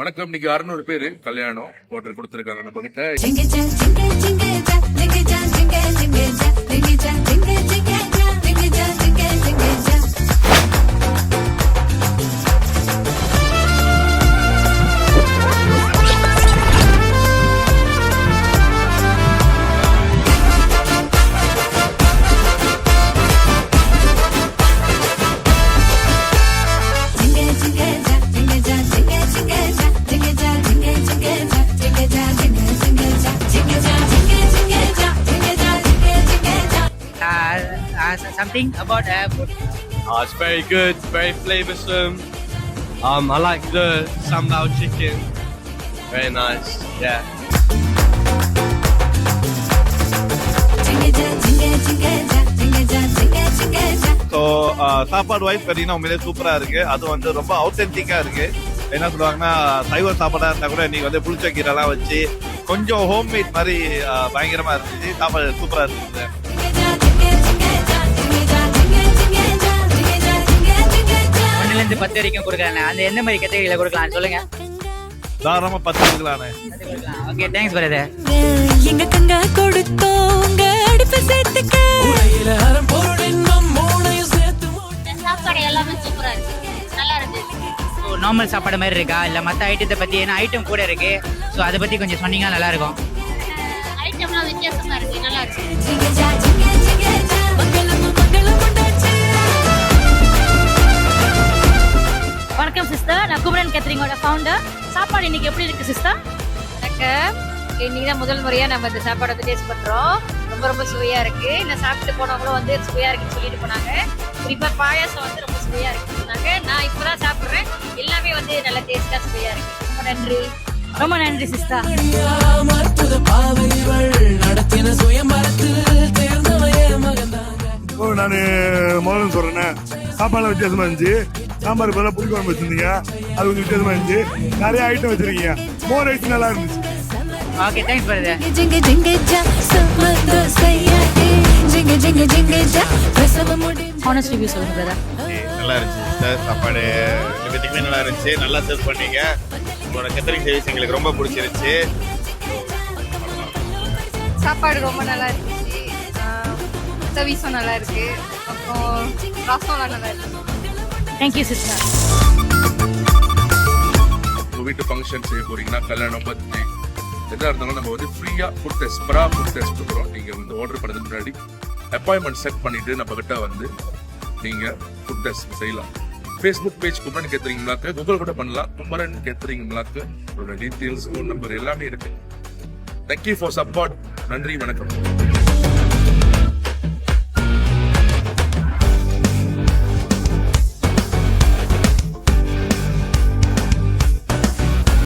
வணக்கம். இன்னைக்கு 600 பேரு கல்யாணம் ஆர்டர் கொடுத்திருக்காங்க நம்ம கிட்ட. Something about food. It's very good, very flavoursome. I like the sambal chicken. Very nice, yeah. So சாப்பாடு வைஸ் பார்த்தீங்கன்னா உண்மையிலே சூப்பராக இருக்கு. அது வந்து ரொம்ப அவுத்தென்டிக்காக இருக்கு. என்ன சொல்லுவாங்கன்னா சைவ சாப்பாடாக இருந்தால் கூட இன்னைக்கு வந்து புளிச்ச கீரைலாம் வச்சு கொஞ்சம் ஹோம்மேட் மாதிரி பயங்கரமாக இருந்துச்சு. சாப்பாடு சூப்பராக இருந்துச்சு. 1 to 10 வரைக்கும் கொடுக்குறாங்க. அந்த எந்த மாதிரி கேட்டகரியில கொடுக்கலாம் சொல்லுங்க. தாராளமாக 10 கொடுக்கலானே. Okay, thanks brother. எங்க கங்க கொடுத்தோங்க அடிப்பு சேர்த்துக்க உரையில அறம் போடு இன்னும் மூணையும் சேர்த்து சாப்பாடு எல்லாமே சூப்பரா இருக்கு, நல்லா இருக்கு. ஸோ நார்மல் சாப்பாடு மாதிரி இருக்கா இல்லை மற்ற ஐட்டத்தை பற்றி? ஏன்னா ஐட்டம் கூட இருக்கு. ஸோ அதை பற்றி கொஞ்சம் சொன்னீங்கன்னா நல்லா இருக்கும். ஐட்டம்லாம் வித்தியாசமா இருக்கு, நல்லா இருக்கு. வணக்கம் சிஸ்டர், நான் குமரன் கேட்டரிங்கோட ஃபவுண்டர். சாப்பாடு இன்னைக்கு எப்படி இருக்கு சிஸ்டர்? வணக்கம். இன்னைக்கு தான் முதல் முறையா நம்ம இந்த சாப்பாடை வந்து டேஸ்ட் பண்றோம். ரொம்ப ரொம்ப சுவையா இருக்கு. நான் சாப்பிட்டு போனவங்களும் வந்து சுவையா இருக்குன்னு சொல்லிட்டு போனாங்க. குறிப்பா பாயாசம் வந்து ரொம்ப சுவையா இருக்குன்னு சொன்னாங்க. நான் இப்பதான் சாப்பிடுறேன். எல்லாமே வந்து நல்ல டேஸ்டா சுவையா இருக்கு. ரொம்ப நன்றி. ரொம்ப நன்றி சிஸ்டர். நான் முதல்ல சொல்றேன், சாப்பாடுலாம் வித்தியாசமா இருந்துச்சு. சாம்பார் பதிலாக புளி குழம்பு வச்சிருந்தீங்க, அது கொஞ்சம் வித்தியாசமா இருந்துச்சு. நிறைய ஐட்டம் வச்சிருக்கீங்க. மோர் ரைஸ் நல்லா இருந்துச்சு. Okay, thanks brother. Honest review சொல்லுங்க பிரதர். நல்லா இருந்துச்சு சார். சாப்பாடு எல்லாத்துக்குமே நல்லா இருந்துச்சு. நல்லா சர்வ் பண்ணீங்க. உங்களோட கேட்டரிங் சர்வீஸ் எங்களுக்கு ரொம்ப பிடிச்சிருச்சு. சாப்பாடு ரொம்ப நல்லா இருந்துச்சு. சர்வீஸும் நல்லா இருக்கு. அப்புறம் ரசம்லாம் நல்லா இருக்கு. Thank you sister. உங்க வீட்டு ஃபங்க்ஷன் செய்ய போறீங்கன்னா, கல்யாணம், பர்த்டே எதா இருந்தாலும் நம்ம வந்து ஃப்ரீயா ஃபுட் டெஸ்ட் கொடுக்குறோம். நீங்க வந்து ஆர்டர் பண்ணதுக்கு முன்னாடி அப்பாயின்மெண்ட் செட் பண்ணிட்டு நம்ம கிட்ட வந்து நீங்க ஃபுட் டெஸ்ட் செய்யலாம். ஃபேஸ்புக் பேஜ் குமரன் கேட்டரிங்னாக்க கூகுள் கூட பண்ணலாம். குமரன் கேட்டரிங்னாக்க டீட்டெயில்ஸ், ஃபோன் நம்பர் எல்லாமே இருக்கு. Thank you for support. நன்றி, வணக்கம்.